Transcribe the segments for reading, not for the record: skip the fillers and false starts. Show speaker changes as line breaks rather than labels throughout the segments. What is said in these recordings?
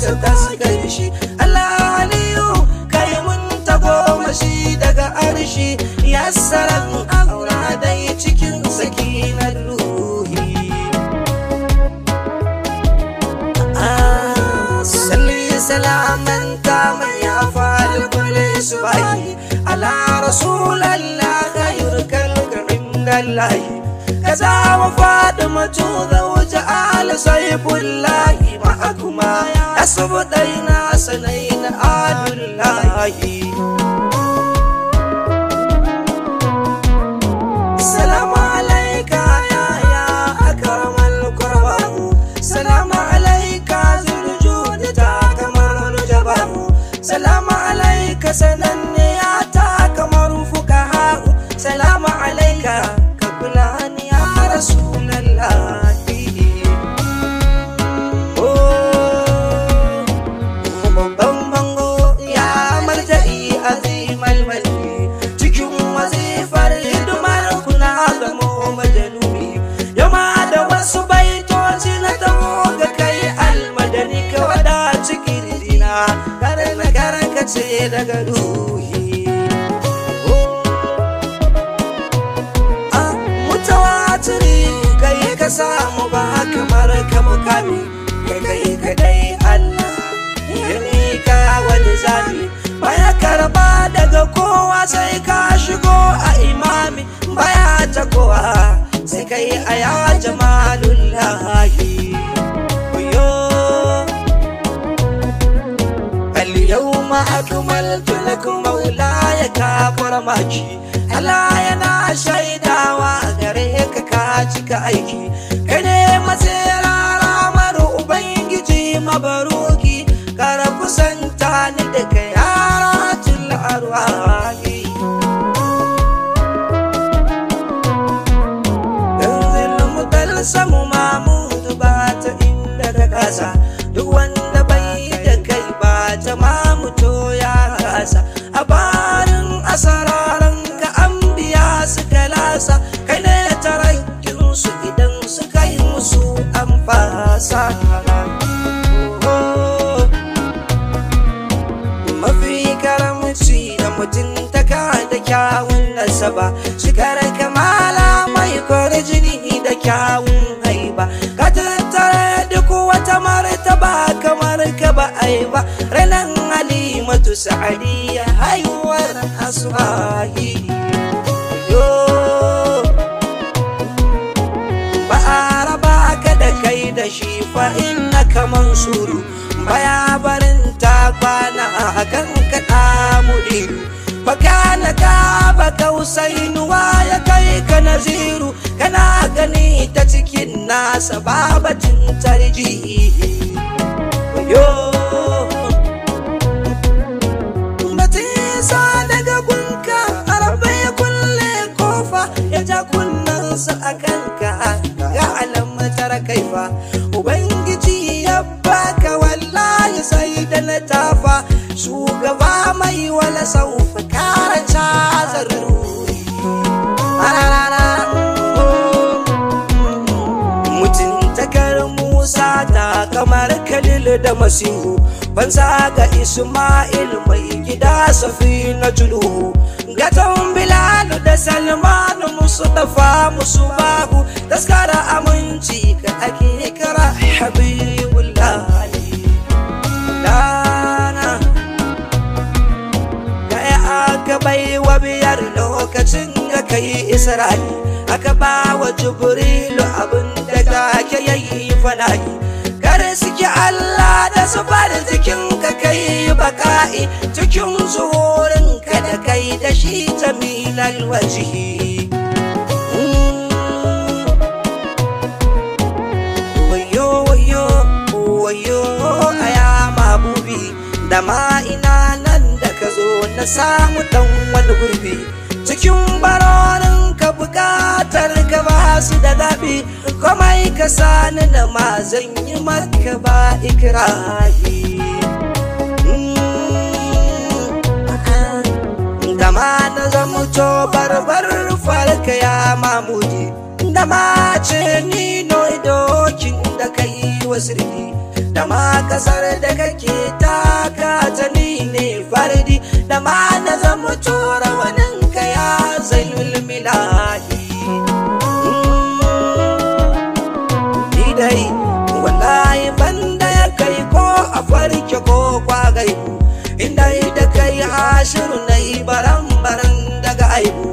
su taskar shi. Allah aliyu kai mun tagomashi daga arshi, yassaran aura dai cikin sakinar ruhi. Salli salaman kama ya fa'al kulli subahi ala rasulallah khayr kalka indallahi. Kaza wa Fatimatu zawja al sayfullahi ma'akuma asbudaina sanaina adullahi. Salamu alayka ya akramal qurbahu, salamu alayka zulujud ta kamar jabahu, salamu alayka sananniya ta kamar fuqaha, salamu alayka kablani ya rasulallah. Daga ruhi mutawatiri kai ka samu ba kamar ka mukami, kai kadai Allah ya mika wani zabi, baya karba daga kowa sai ka shigo a imami, baya ta kowa sai kai a ya jamalullahi. Yawma akmaltu lakum maulaya ka farmaki, Allah yana shaidawa gare ka ka cika aiki, kai ne masira ramar ubangiji mabaruki, kara kusanta ni da kai yaratul arwahi. Ganzil mutalsamu mamudu ba ta inda ka kasa, duk wanda bai da kai ba jama'a to ya kasa. A barin asararan ka anbiya suka lasa, kai ne tarakin su idan suka yi musu an fasa. Mafi karamci da mutuntaka da kyawun nasaba, shigar kamala mai kwarjini da kyawun haiba, ka tattara duk wata martaba kamar ka ba ai ba. Ranan Halimatu Sa'adiyya haihuwar Asma'i, ba a raba ka da kai da shi fa innaka mansuru, baya barin ta kwana a kan kaɗa mudiru, fa kana ka ba kausainu ya kai ka naziru, kana gani ta cikin nasa babatin tarjihi. Daga gunka arabai ya kulle kofa, ya ja kunnansa a kanka ga alamatar kaifa, ubangiji ya baka wallahi sai da na tafa, shugaba mai wala saufa karanta zaruri. Mutuntakar Musa ta kamar Khalil da Masihu, banza ga Ismail mai gida Safina Tuluhu, gatan Bilalu da Salmanu Mustafa Musubahu, taskara aminci ka ake kira Habibullahi. Dana kai aka bai wa biyar lokacin da kai Isra'i, aka ba wa Jibrilu abin da kake yayi fana'i, kare suke Allah da su bada jikin ka kai baka'i, cikin zuhurin ka da kai da shi jamilal wajihi. Wayo wayo wayo aya mabubi, da ma ina nan da ka zo na samu dan wani gurbi, cikin barorin ka bukatar ka ba su da zaɓi, komai ka sani da ma zan yi maka ba ikirahi. Da ma na zamuto barbar farka ya mamudi, da ma ce ni no dokin da ka yi wa sirri, da ma kasar da kake taka ta ni ne fardi da ma na zama tora wanin ka ya zainul milahi ni dai wallahi banda ya kai ko a farke ko kwagai inda da kai ashiru na baran daga aibu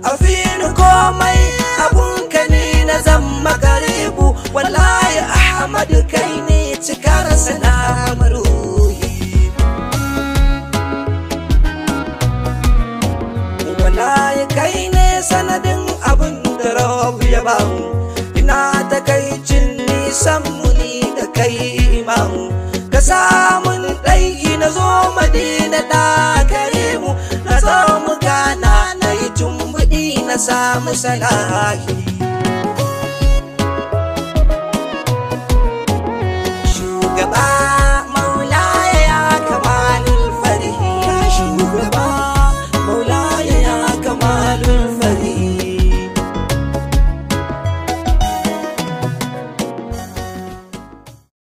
a fini komai abun ka ne na zama garibu wallahi ahmadu kai ne cikar sana'ar ruhi wallahi kai ne sanadin abin da rabu ya bamu ina ta kai cin nisan muni da kai imamu ka samun ɗai na zo madina da karimu na zo mu gana na yi tumbuɗi na samu salahi